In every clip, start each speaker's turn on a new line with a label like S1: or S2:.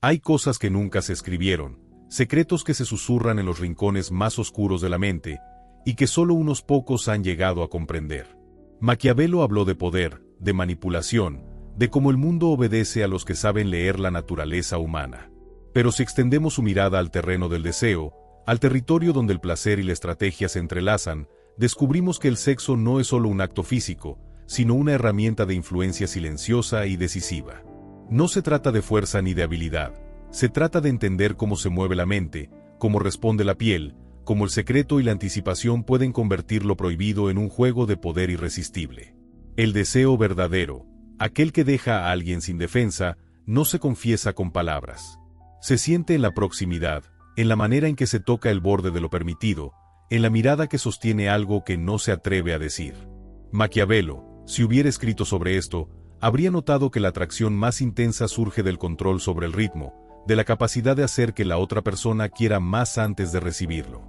S1: Hay cosas que nunca se escribieron, secretos que se susurran en los rincones más oscuros de la mente, y que solo unos pocos han llegado a comprender. Maquiavelo habló de poder, de manipulación, de cómo el mundo obedece a los que saben leer la naturaleza humana. Pero si extendemos su mirada al terreno del deseo, al territorio donde el placer y la estrategia se entrelazan, descubrimos que el sexo no es solo un acto físico, sino una herramienta de influencia silenciosa y decisiva. No se trata de fuerza ni de habilidad, se trata de entender cómo se mueve la mente, cómo responde la piel, cómo el secreto y la anticipación pueden convertir lo prohibido en un juego de poder irresistible. El deseo verdadero, aquel que deja a alguien sin defensa, no se confiesa con palabras. Se siente en la proximidad, en la manera en que se toca el borde de lo permitido, en la mirada que sostiene algo que no se atreve a decir. Maquiavelo, si hubiera escrito sobre esto, habría notado que la atracción más intensa surge del control sobre el ritmo, de la capacidad de hacer que la otra persona quiera más antes de recibirlo.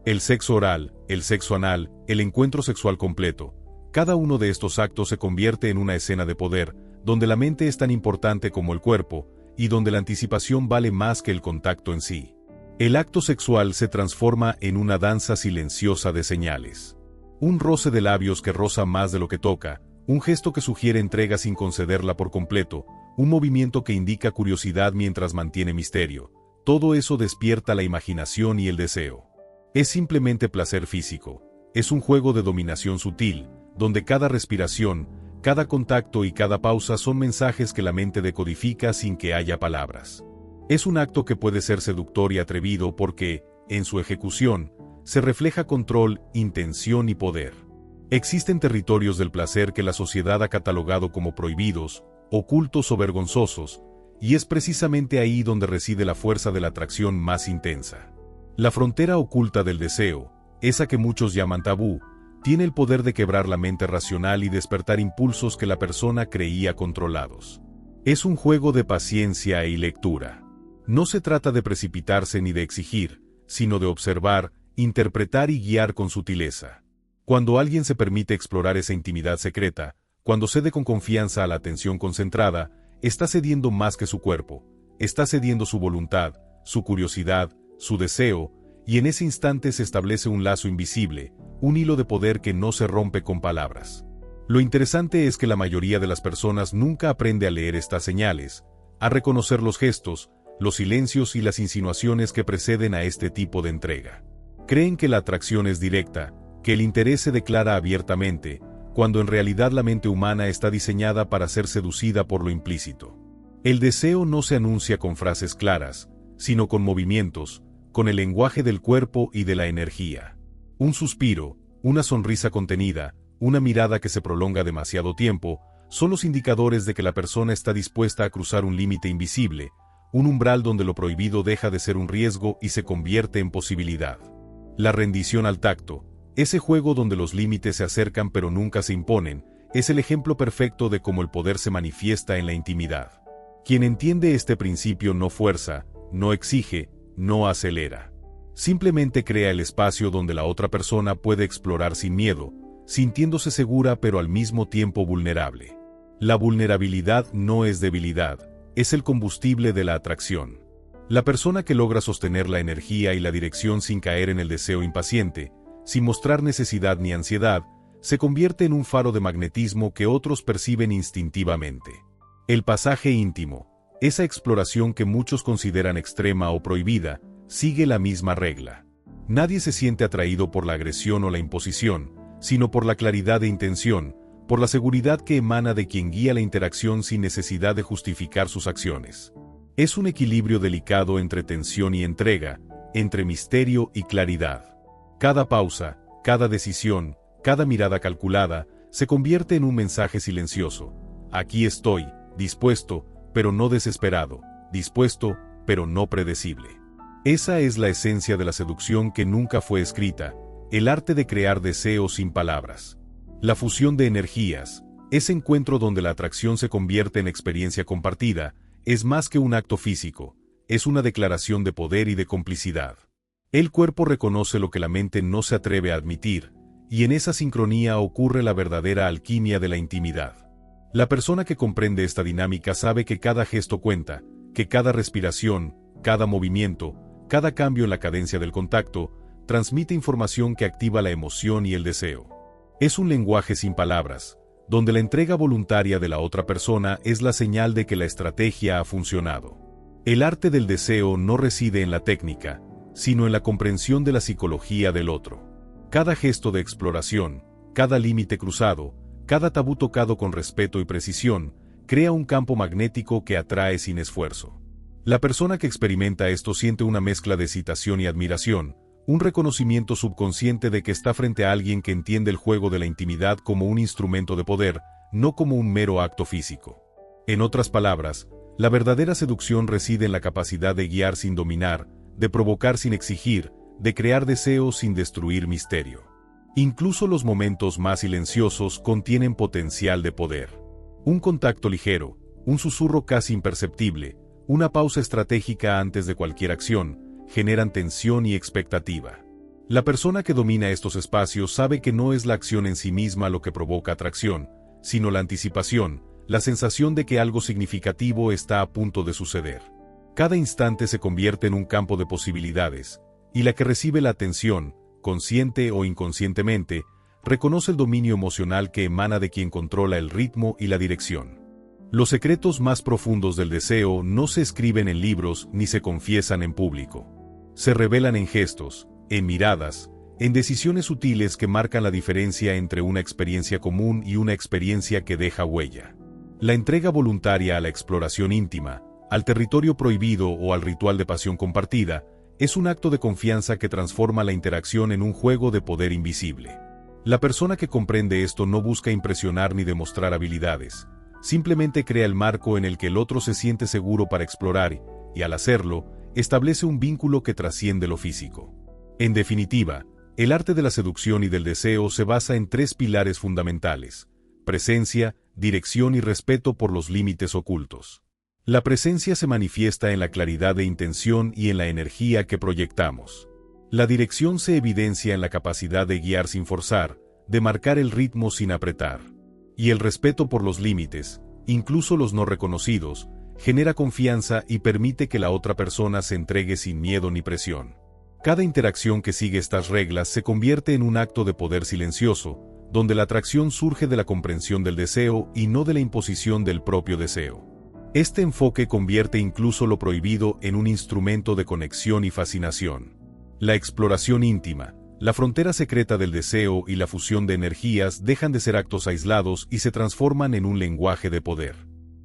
S1: El sexo oral, el sexo anal, el encuentro sexual completo, cada uno de estos actos se convierte en una escena de poder, donde la mente es tan importante como el cuerpo, y donde la anticipación vale más que el contacto en sí. El acto sexual se transforma en una danza silenciosa de señales. Un roce de labios que roza más de lo que toca, un gesto que sugiere entrega sin concederla por completo, un movimiento que indica curiosidad mientras mantiene misterio. Todo eso despierta la imaginación y el deseo. Es simplemente placer físico. Es un juego de dominación sutil, donde cada respiración, cada contacto y cada pausa son mensajes que la mente decodifica sin que haya palabras. Es un acto que puede ser seductor y atrevido porque, en su ejecución, se refleja control, intención y poder. Existen territorios del placer que la sociedad ha catalogado como prohibidos, ocultos o vergonzosos, y es precisamente ahí donde reside la fuerza de la atracción más intensa. La frontera oculta del deseo, esa que muchos llaman tabú, tiene el poder de quebrar la mente racional y despertar impulsos que la persona creía controlados. Es un juego de paciencia y lectura. No se trata de precipitarse ni de exigir, sino de observar, interpretar y guiar con sutileza. Cuando alguien se permite explorar esa intimidad secreta, cuando cede con confianza a la atención concentrada, está cediendo más que su cuerpo, está cediendo su voluntad, su curiosidad, su deseo, y en ese instante se establece un lazo invisible, un hilo de poder que no se rompe con palabras. Lo interesante es que la mayoría de las personas nunca aprende a leer estas señales, a reconocer los gestos, los silencios y las insinuaciones que preceden a este tipo de entrega. Creen que la atracción es directa, que el interés se declara abiertamente, cuando en realidad la mente humana está diseñada para ser seducida por lo implícito. El deseo no se anuncia con frases claras, sino con movimientos, con el lenguaje del cuerpo y de la energía. Un suspiro, una sonrisa contenida, una mirada que se prolonga demasiado tiempo, son los indicadores de que la persona está dispuesta a cruzar un límite invisible, un umbral donde lo prohibido deja de ser un riesgo y se convierte en posibilidad. La rendición al tacto, ese juego donde los límites se acercan pero nunca se imponen, es el ejemplo perfecto de cómo el poder se manifiesta en la intimidad. Quien entiende este principio no fuerza, no exige, no acelera. Simplemente crea el espacio donde la otra persona puede explorar sin miedo, sintiéndose segura pero al mismo tiempo vulnerable. La vulnerabilidad no es debilidad, es el combustible de la atracción. La persona que logra sostener la energía y la dirección sin caer en el deseo impaciente, sin mostrar necesidad ni ansiedad, se convierte en un faro de magnetismo que otros perciben instintivamente. El pasaje íntimo, esa exploración que muchos consideran extrema o prohibida, sigue la misma regla. Nadie se siente atraído por la agresión o la imposición, sino por la claridad de intención, por la seguridad que emana de quien guía la interacción sin necesidad de justificar sus acciones. Es un equilibrio delicado entre tensión y entrega, entre misterio y claridad. Cada pausa, cada decisión, cada mirada calculada, se convierte en un mensaje silencioso. Aquí estoy, dispuesto, pero no desesperado, dispuesto, pero no predecible. Esa es la esencia de la seducción que nunca fue escrita, el arte de crear deseos sin palabras. La fusión de energías, ese encuentro donde la atracción se convierte en experiencia compartida, es más que un acto físico, es una declaración de poder y de complicidad. El cuerpo reconoce lo que la mente no se atreve a admitir, y en esa sincronía ocurre la verdadera alquimia de la intimidad. La persona que comprende esta dinámica sabe que cada gesto cuenta, que cada respiración, cada movimiento, cada cambio en la cadencia del contacto, transmite información que activa la emoción y el deseo. Es un lenguaje sin palabras, donde la entrega voluntaria de la otra persona es la señal de que la estrategia ha funcionado. El arte del deseo no reside en la técnica, sino en la comprensión de la psicología del otro. Cada gesto de exploración, cada límite cruzado, cada tabú tocado con respeto y precisión, crea un campo magnético que atrae sin esfuerzo. La persona que experimenta esto siente una mezcla de excitación y admiración, un reconocimiento subconsciente de que está frente a alguien que entiende el juego de la intimidad como un instrumento de poder, no como un mero acto físico. En otras palabras, la verdadera seducción reside en la capacidad de guiar sin dominar, de provocar sin exigir, de crear deseo sin destruir misterio. Incluso los momentos más silenciosos contienen potencial de poder. Un contacto ligero, un susurro casi imperceptible, una pausa estratégica antes de cualquier acción, generan tensión y expectativa. La persona que domina estos espacios sabe que no es la acción en sí misma lo que provoca atracción, sino la anticipación, la sensación de que algo significativo está a punto de suceder. Cada instante se convierte en un campo de posibilidades, y la que recibe la atención, consciente o inconscientemente, reconoce el dominio emocional que emana de quien controla el ritmo y la dirección. Los secretos más profundos del deseo no se escriben en libros ni se confiesan en público. Se revelan en gestos, en miradas, en decisiones sutiles que marcan la diferencia entre una experiencia común y una experiencia que deja huella. La entrega voluntaria a la exploración íntima, al territorio prohibido o al ritual de pasión compartida, es un acto de confianza que transforma la interacción en un juego de poder invisible. La persona que comprende esto no busca impresionar ni demostrar habilidades, simplemente crea el marco en el que el otro se siente seguro para explorar y, al hacerlo, establece un vínculo que trasciende lo físico. En definitiva, el arte de la seducción y del deseo se basa en tres pilares fundamentales: presencia, dirección y respeto por los límites ocultos. La presencia se manifiesta en la claridad de intención y en la energía que proyectamos. La dirección se evidencia en la capacidad de guiar sin forzar, de marcar el ritmo sin apretar. Y el respeto por los límites, incluso los no reconocidos, genera confianza y permite que la otra persona se entregue sin miedo ni presión. Cada interacción que sigue estas reglas se convierte en un acto de poder silencioso, donde la atracción surge de la comprensión del deseo y no de la imposición del propio deseo. Este enfoque convierte incluso lo prohibido en un instrumento de conexión y fascinación. La exploración íntima, la frontera secreta del deseo y la fusión de energías dejan de ser actos aislados y se transforman en un lenguaje de poder.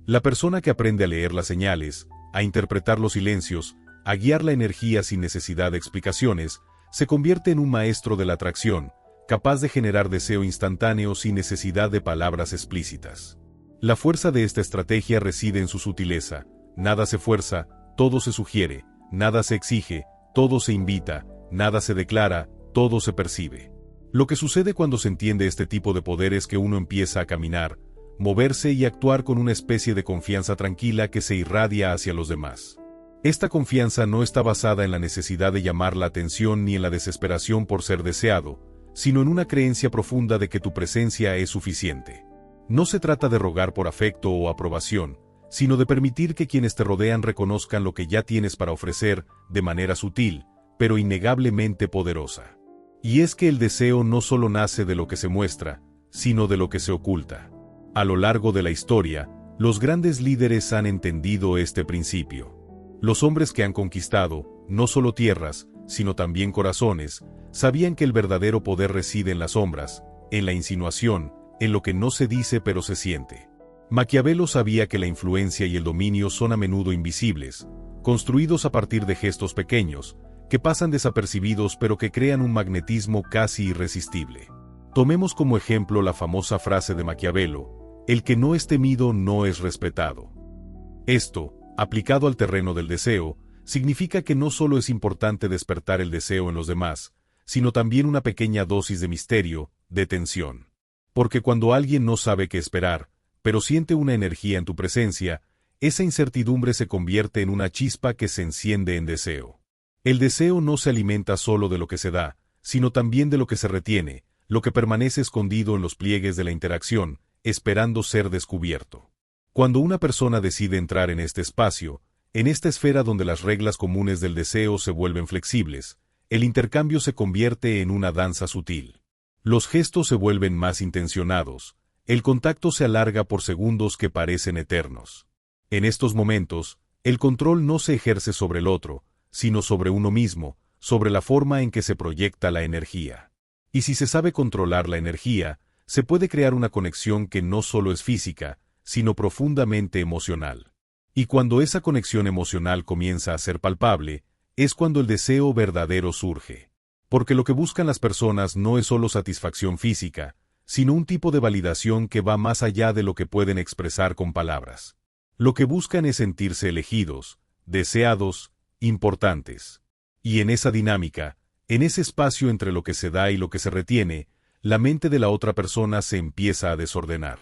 S1: La persona que aprende a leer las señales, a interpretar los silencios, a guiar la energía sin necesidad de explicaciones, se convierte en un maestro de la atracción, capaz de generar deseo instantáneo sin necesidad de palabras explícitas. La fuerza de esta estrategia reside en su sutileza: nada se fuerza, todo se sugiere, nada se exige, todo se invita, nada se declara, todo se percibe. Lo que sucede cuando se entiende este tipo de poder es que uno empieza a caminar, moverse y actuar con una especie de confianza tranquila que se irradia hacia los demás. Esta confianza no está basada en la necesidad de llamar la atención ni en la desesperación por ser deseado, sino en una creencia profunda de que tu presencia es suficiente. No se trata de rogar por afecto o aprobación, sino de permitir que quienes te rodean reconozcan lo que ya tienes para ofrecer de manera sutil, pero innegablemente poderosa. Y es que el deseo no solo nace de lo que se muestra, sino de lo que se oculta. A lo largo de la historia, los grandes líderes han entendido este principio. Los hombres que han conquistado, no solo tierras, sino también corazones, sabían que el verdadero poder reside en las sombras, en la insinuación, en lo que no se dice pero se siente. Maquiavelo sabía que la influencia y el dominio son a menudo invisibles, construidos a partir de gestos pequeños, que pasan desapercibidos pero que crean un magnetismo casi irresistible. Tomemos como ejemplo la famosa frase de Maquiavelo: el que no es temido no es respetado. Esto, aplicado al terreno del deseo, significa que no solo es importante despertar el deseo en los demás, sino también una pequeña dosis de misterio, de tensión. Porque cuando alguien no sabe qué esperar, pero siente una energía en tu presencia, esa incertidumbre se convierte en una chispa que se enciende en deseo. El deseo no se alimenta solo de lo que se da, sino también de lo que se retiene, lo que permanece escondido en los pliegues de la interacción, esperando ser descubierto. Cuando una persona decide entrar en este espacio, en esta esfera donde las reglas comunes del deseo se vuelven flexibles, el intercambio se convierte en una danza sutil. Los gestos se vuelven más intencionados, el contacto se alarga por segundos que parecen eternos. En estos momentos, el control no se ejerce sobre el otro, sino sobre uno mismo, sobre la forma en que se proyecta la energía. Y si se sabe controlar la energía, se puede crear una conexión que no solo es física, sino profundamente emocional. Y cuando esa conexión emocional comienza a ser palpable, es cuando el deseo verdadero surge. Porque lo que buscan las personas no es solo satisfacción física, sino un tipo de validación que va más allá de lo que pueden expresar con palabras. Lo que buscan es sentirse elegidos, deseados, importantes. Y en esa dinámica, en ese espacio entre lo que se da y lo que se retiene, la mente de la otra persona se empieza a desordenar.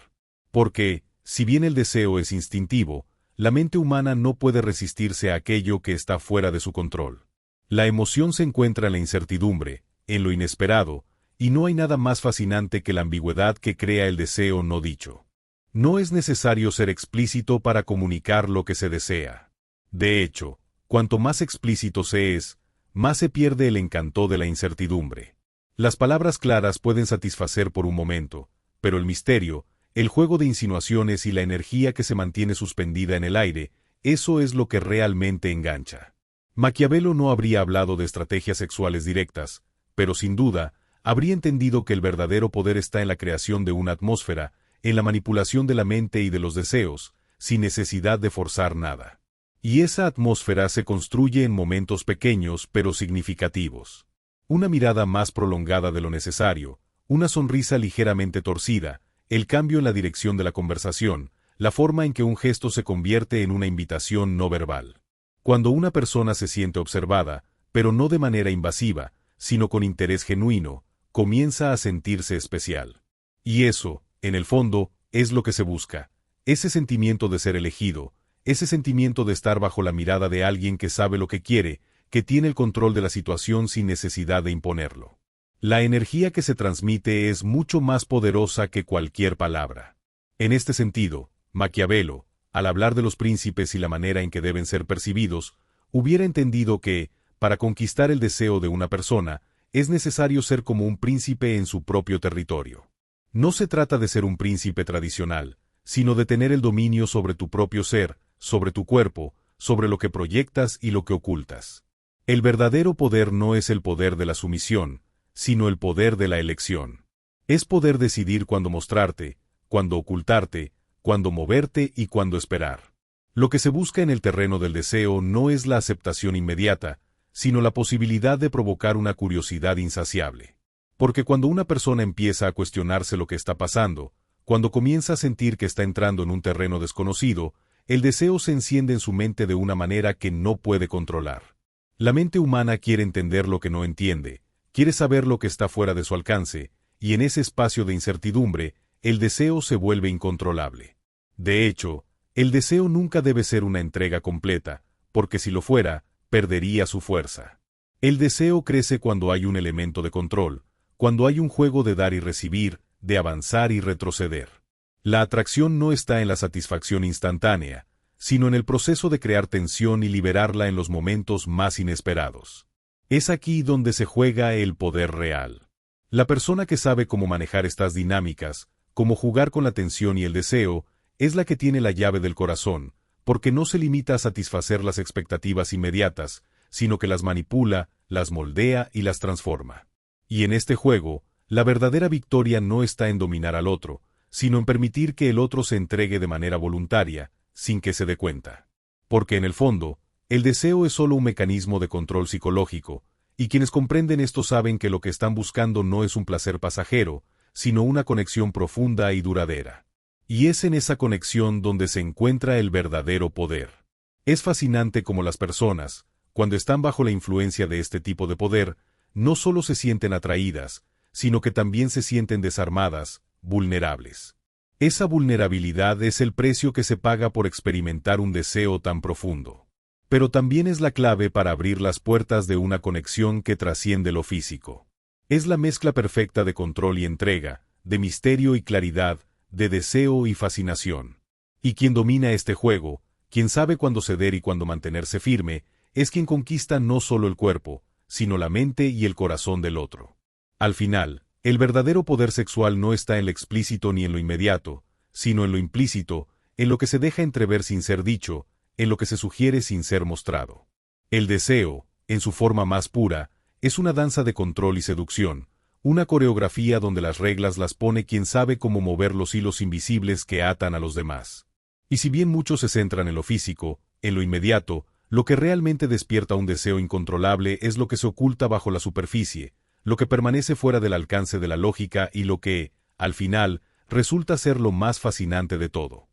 S1: Porque, si bien el deseo es instintivo, la mente humana no puede resistirse a aquello que está fuera de su control. La emoción se encuentra en la incertidumbre, en lo inesperado, y no hay nada más fascinante que la ambigüedad que crea el deseo no dicho. No es necesario ser explícito para comunicar lo que se desea. De hecho, cuanto más explícito se es, más se pierde el encanto de la incertidumbre. Las palabras claras pueden satisfacer por un momento, pero el misterio, el juego de insinuaciones y la energía que se mantiene suspendida en el aire, eso es lo que realmente engancha. Maquiavelo no habría hablado de estrategias sexuales directas, pero sin duda, habría entendido que el verdadero poder está en la creación de una atmósfera, en la manipulación de la mente y de los deseos, sin necesidad de forzar nada. Y esa atmósfera se construye en momentos pequeños pero significativos. Una mirada más prolongada de lo necesario, una sonrisa ligeramente torcida, el cambio en la dirección de la conversación, la forma en que un gesto se convierte en una invitación no verbal. Cuando una persona se siente observada, pero no de manera invasiva, sino con interés genuino, comienza a sentirse especial. Y eso, en el fondo, es lo que se busca, ese sentimiento de ser elegido, ese sentimiento de estar bajo la mirada de alguien que sabe lo que quiere, que tiene el control de la situación sin necesidad de imponerlo. La energía que se transmite es mucho más poderosa que cualquier palabra. En este sentido, Maquiavelo, al hablar de los príncipes y la manera en que deben ser percibidos, hubiera entendido que, para conquistar el deseo de una persona, es necesario ser como un príncipe en su propio territorio. No se trata de ser un príncipe tradicional, sino de tener el dominio sobre tu propio ser, sobre tu cuerpo, sobre lo que proyectas y lo que ocultas. El verdadero poder no es el poder de la sumisión, sino el poder de la elección. Es poder decidir cuándo mostrarte, cuándo ocultarte, cuándo moverte y cuándo esperar. Lo que se busca en el terreno del deseo no es la aceptación inmediata, sino la posibilidad de provocar una curiosidad insaciable. Porque cuando una persona empieza a cuestionarse lo que está pasando, cuando comienza a sentir que está entrando en un terreno desconocido, el deseo se enciende en su mente de una manera que no puede controlar. La mente humana quiere entender lo que no entiende, quiere saber lo que está fuera de su alcance, y en ese espacio de incertidumbre, el deseo se vuelve incontrolable. De hecho, el deseo nunca debe ser una entrega completa, porque si lo fuera, perdería su fuerza. El deseo crece cuando hay un elemento de control, cuando hay un juego de dar y recibir, de avanzar y retroceder. La atracción no está en la satisfacción instantánea, sino en el proceso de crear tensión y liberarla en los momentos más inesperados. Es aquí donde se juega el poder real. La persona que sabe cómo manejar estas dinámicas, cómo jugar con la tensión y el deseo, es la que tiene la llave del corazón, porque no se limita a satisfacer las expectativas inmediatas, sino que las manipula, las moldea y las transforma. Y en este juego, la verdadera victoria no está en dominar al otro, sino en permitir que el otro se entregue de manera voluntaria, sin que se dé cuenta. Porque en el fondo, el deseo es solo un mecanismo de control psicológico, y quienes comprenden esto saben que lo que están buscando no es un placer pasajero, sino una conexión profunda y duradera. Y es en esa conexión donde se encuentra el verdadero poder. Es fascinante cómo las personas, cuando están bajo la influencia de este tipo de poder, no solo se sienten atraídas, sino que también se sienten desarmadas, vulnerables. Esa vulnerabilidad es el precio que se paga por experimentar un deseo tan profundo. Pero también es la clave para abrir las puertas de una conexión que trasciende lo físico. Es la mezcla perfecta de control y entrega, de misterio y claridad, de deseo y fascinación. Y quien domina este juego, Quien sabe cuándo ceder y cuándo mantenerse firme, es quien conquista no solo el cuerpo, sino la mente y el corazón del otro. Al final, el verdadero poder sexual no está en lo explícito ni en lo inmediato, sino en lo implícito, en lo que se deja entrever sin ser dicho, en lo que se sugiere sin ser mostrado. El deseo, en su forma más pura, es una danza de control y seducción, una coreografía donde las reglas las pone quien sabe cómo mover los hilos invisibles que atan a los demás. Y si bien muchos se centran en lo físico, en lo inmediato, lo que realmente despierta un deseo incontrolable es lo que se oculta bajo la superficie, lo que permanece fuera del alcance de la lógica y lo que, al final, resulta ser lo más fascinante de todo.